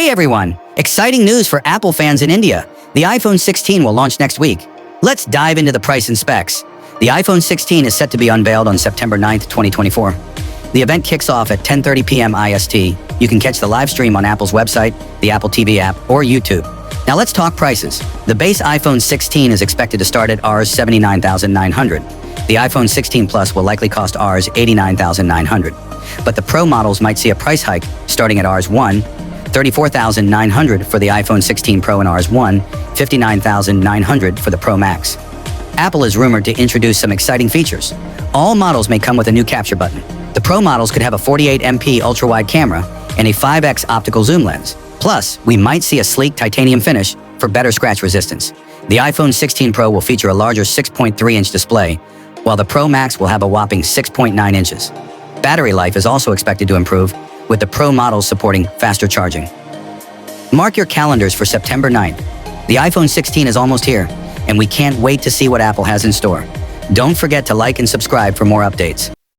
Hey everyone! Exciting news for Apple fans in India. The iPhone 16 will launch next week. Let's dive into the price and specs. The iPhone 16 is set to be unveiled on September 9th, 2024. The event kicks off at 10:30 p.m. IST. You can catch the live stream on Apple's website, the Apple TV app, or YouTube. Now let's talk prices. The base iPhone 16 is expected to start at Rs. 79,900. The iPhone 16 Plus will likely cost Rs. 89,900. But the Pro models might see a price hike starting at Rs. 1, 34,900 for the iPhone 16 Pro and Rs. 1, 59,900 for the Pro Max. Apple is rumored to introduce some exciting features. All models may come with a new capture button. The Pro models could have a 48MP ultra-wide camera and a 5x optical zoom lens. Plus, we might see a sleek titanium finish for better scratch resistance. The iPhone 16 Pro will feature a larger 6.3-inch display, while the Pro Max will have a whopping 6.9 inches. Battery life is also expected to improve, with the Pro models supporting faster charging. Mark your calendars for September 9th. The iPhone 16 is almost here, and we can't wait to see what Apple has in store. Don't forget to like and subscribe for more updates.